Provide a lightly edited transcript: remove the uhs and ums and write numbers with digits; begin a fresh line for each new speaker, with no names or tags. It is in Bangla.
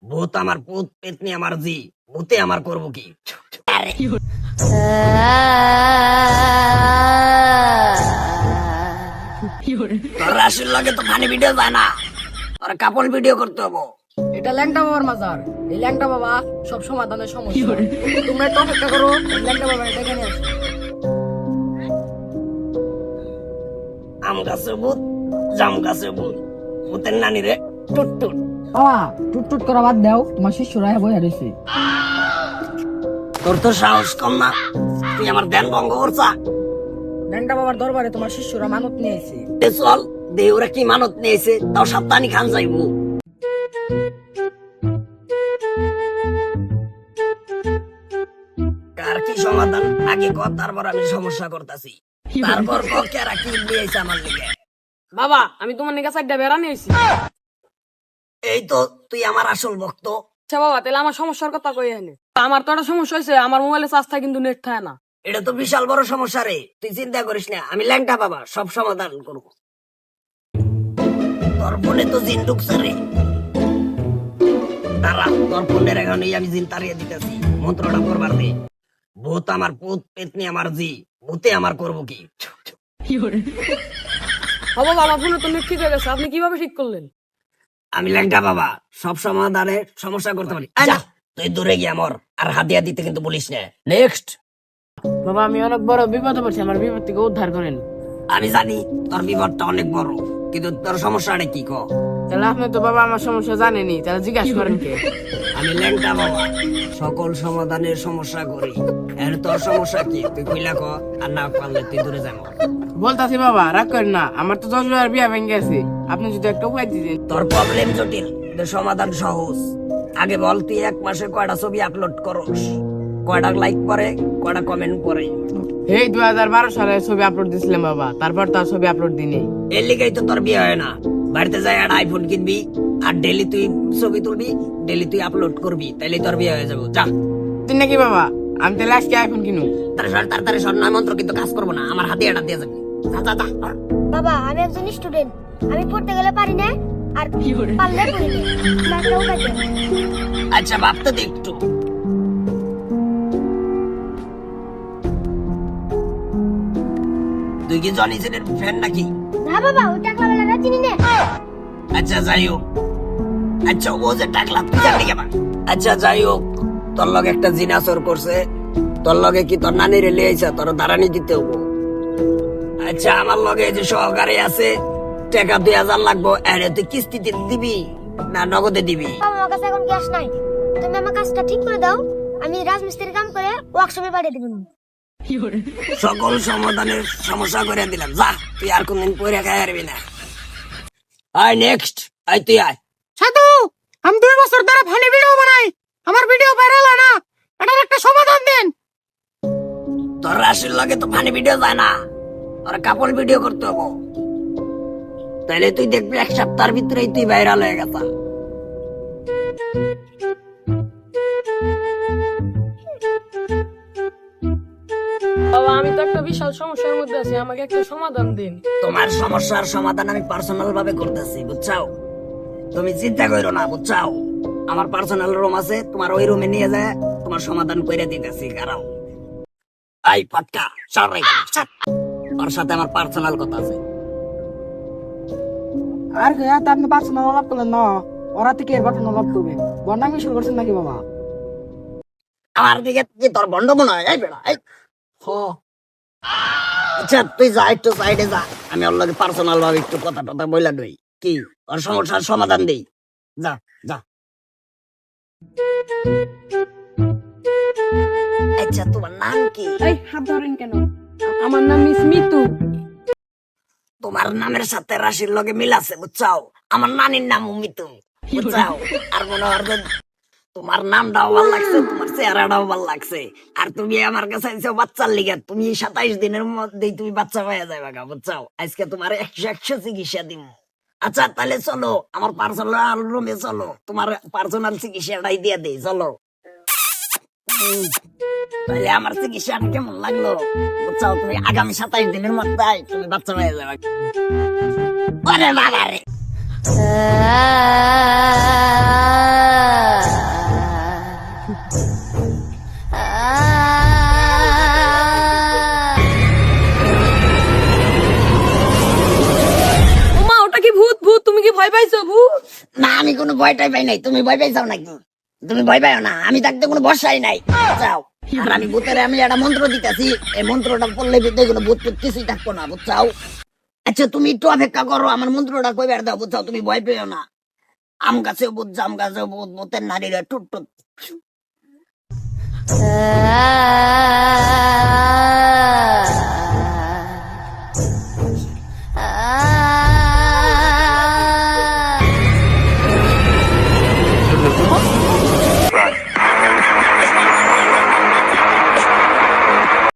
ভূত আমার পুত, পেতনি আমার জি, ভূতে আমার করবো কি? আরে তোর রাশির লাগে তো ফানি ভিডিও যায় না, তোর কাপল ভিডিও করতে হবো।
এটা ল্যাংটা বাবার মাজার। এই ল্যাংটা বাবা সব সমাধানের সমস্যা। তোমরা একটু অপেক্ষা করো, ল্যাংটা বাবা এটা এখানে আসো।
আম গাছের ভূত, জাম গাছের ভূত, ভূতের নানি রে টুট টুট।
বাবা টুট টুট করা বাদ দাও, তোমার শিষ্যরা বই হারিয়েছে।
তোর তো সাহস কম না, তুই আমার ধ্যান ভঙ্গ করছা।
ল্যাংটা বাবার দরবারে তোমার শিষ্যরা মানত নিয়ে এসে।
চল দে, ওরা কি মানত নিয়েছে, তাও সাপ্তাহিক খান যাইবো। কার কি সমাধান আগে কর, তারপর আমি সমস্যা করতেছি, তারপর কেরা কি দিয়েছে আমার লিগে।
বাবা আমি তোমার নিকা চারটা বেড়া নিয়েছি।
এই তো তুই আমার আসল ভক্ত।
আচ্ছা বাবা, তাহলে আমার সমস্যার কথা কই এনে। আমার তো একটা সমস্যা হয়েছে, আমার মোবাইলে চার্জ থাকে কিন্তু নেট থাকে না।
এটা তো বিশাল বড় সমস্যা রে, তুই চিন্তা করিস না, আমি ল্যাংটা বাবা সব সমাধান করবো। তোর ফোনে তো জিন ঢুকছে রে, দাঁড়া তোর ফোনের এখনই আমি জিন তাড়িয়ে দিতেছি, মন্ত্রটা করবার দে। ভূত আমার পুত, পেতনি আমার জি, ভূতে আমার করবো কি?
বাবা বাবা ফোনে তো নেট ঠিক হয়ে গেছে, আপনি কিভাবে ঠিক করলেন?
আমি ল্যাংটা বাবা সব সমাধানে সমস্যা করতে পারি। আচ্ছা তুই দূরে গিয়ে মর, আর হাতিয়া দিতে কিন্তু বলিস না। নেক্সট।
বাবা আমি অনেক বড় বিপদে পড়ছি, আমার বিপদ থেকে উদ্ধার করেন।
আমি জানি তোর বিপদটা অনেক বড়, কিন্তু তোর সমস্যাটা কি ক?
তাহলে আপনি তো বাবা আমার সমস্যা জানেনি, তাহলে জিজ্ঞাসা করেন কে?
আমি ল্যাংটা বাবা সকল সমাধানের সমস্যা করি, এর তোর সমস্যা কি তুই কইলা ক, আর না পারলে তুই দূরে যা মর।
বলতাছি বাবা রাগ করেন না, আমার তো 10 বার বিয়া ভেঙে গেছে, আপনি যদি একটা উপায় দিতেন।
তোর প্রবলেম জটিল, তোর সমাধান সহজ। আগে বল তুই এক মাসে কয়টা ছবি আপলোড করস, কয়টা লাইক করে, কয়টা কমেন্ট করে?
এই 2012 সালে ছবি আপলোড দিছিলাম বাবা, তারপর তার ছবি আপলোড দিই নেই।
এর লিগেই তো তোর বিয়ে হয় না। বাড়িতে যাই একটা আইফোন কিনবি, আর ডেলি তুই ছবি তুলবি, ডেলি তুই আপলোড করবি, তাইলে তোর বিয়ে হয়ে যাবো। যা
তুই নাকি বাবা, আমি তাহলে আজকে আইফোন কিনু।
তাড়াতাড়ি সর, নয় মন্ত্র কিন্তু কাজ করবো না, আমার হাতে এটা দিয়ে যাবি। যা যা যা।
বাবা আমি একজন স্টুডেন্ট, আমি পড়তে গেলে পারি না, আর পারলে পড়ি না। একটা উপায় দেন।
আচ্ছা ভাবতে দে একটু। তুই কি জনি সিনের ফ্যান নাকি?
না বাবা, ওই টাকলা বেলাটা চিনি না।
আচ্ছা যাই হোক, আচ্ছা ও যে টাকলা তুই জানি কেমন? আচ্ছা যাই হোক, তোর লগে একটা জিনাসর করছে, তোর লগে কি তোর নানি রে লিয়েছে, তোর দাঁড়ানি দিতে হবো। আচ্ছা আমার লগে যে সহকারী আছে, টাকা 2000 লাগবো, এরে তুই কিস্তিতে দিবি না নগদে দিবি?
বাবা আমার কাছে এখন ক্যাশ নাই, তুমি আমার কাজটা ঠিক করে দাও, আমি রাজমিস্ত্রির কাম করে ওয়ার্কশপে পাঠিয়ে দেব।
সকল সমাধানের সমস্যা করে দিলাম, যা তুই আর কোনদিন পরে খাই হারবি না। আয় নেক্সট, আয় তুই আয়।
সাধু, আমি 2 বছর ধরে ফানি ভিডিও বানাই, আমার ভিডিও ভাইরাল হয় না, এটার একটা সমাধান দেন।
তোর রাশির লগে তো ফানি ভিডিও যায় না, তোর কাপড় ভিডিও করতে হবো, তাইলে তুই দেখবি 1 সপ্তাহের ভিতরেই তুই ভাইরাল হয়ে গেছা।
বাবা আমি তো একটা বিশাল সমস্যার মধ্যে আছি, আমাকে একটা সমাধান দিন।
তোমার সমস্যার সমাধান আমি পার্সোনাল ভাবে করতেছি, বুঝছাও? তুমি চিন্তা করো না, বুঝছাও? আমার পার্সোনাল রুম আছে, তোমার ওই রুমে নিয়ে যায় তোমার সমাধান করে দিতেছি। কারণ আই পাটকা সরাই ওর সাথে আমার পার্সোনাল কথা আছে।
আর কে আপনি পার্সোনাল আলাপ করলেন না, ওরা থেকে এর ঘটনা লাভ করবে। বন্যামি শুরু করছেন নাকি বাবা?
আমার দিকে কি তোর বন্ধ মনে হয়? এই বেড়া এই। আচ্ছা তুই যা একটু সাইডে যা, আমি ওর লগে পার্সোনাল ভাবে একটু কথা টথা বইলা দই, কি ওর সমস্যার সমাধান দেই। যা যা। আচ্ছা তোমার নাম কি?
এই হাত ধরেন কেন? আমার নাম মিস মিতু।
তোমার নামের সাথে রাশির লগে মিল আছে, বুঝছাও? আমার নানির নাম মিতু, বুঝছাও? আর মনে হয় যে তোমার নামটাও ভালো লাগছে, তোমার চেহারাটাও ভালো লাগছে, আর তুমি আমার কাছে আইছো বাচ্চার লিগে। তুমি 27 দিনের মধ্যেই তুমি বাচ্চা পাওয়া যাবে, বুঝছাও? আজকে তোমার 100 চিকিৎসা দিব। আচ্ছা তাহলে চলো আমার পার্সোনাল রুমে, চলো তোমার পার্সোনাল চিকিৎসাটাই দিয়ে দেই, চলো। তাহলে আমার চিকিৎসাটা কেমন লাগলো, বুঝছাও? তুমি আগামী 27 দিনের মধ্যে তুমি বাচ্চা পেয়ে যাবে। ওরে বাবা রে।
তুমি কি ভয় পাইছো ভূত?
না আমি কোনো ভয়টাই পাই নাই, তুমি ভয় পাইছাও নাকি? তুমি ভয় পাইও না, আমি থাকতে কোনো ভরসাই নাই। যাও, আর আমি ভূতের আমি একটা মন্ত্র দিতেছি, এই মন্ত্রটা পড়লে বিদ্যে কোনো ভূত টুত কিছুই থাকবো না, বুঝছাও? আচ্ছা তুমি একটু অপেক্ষা করো, আমার মন্ত্রটা কইবার দাও, বুঝছাও? তুমি ভয় পেও না। আম গাছেও ভূত, জাম গাছেও ভূত, ভূতের নারীরা টুট টুট।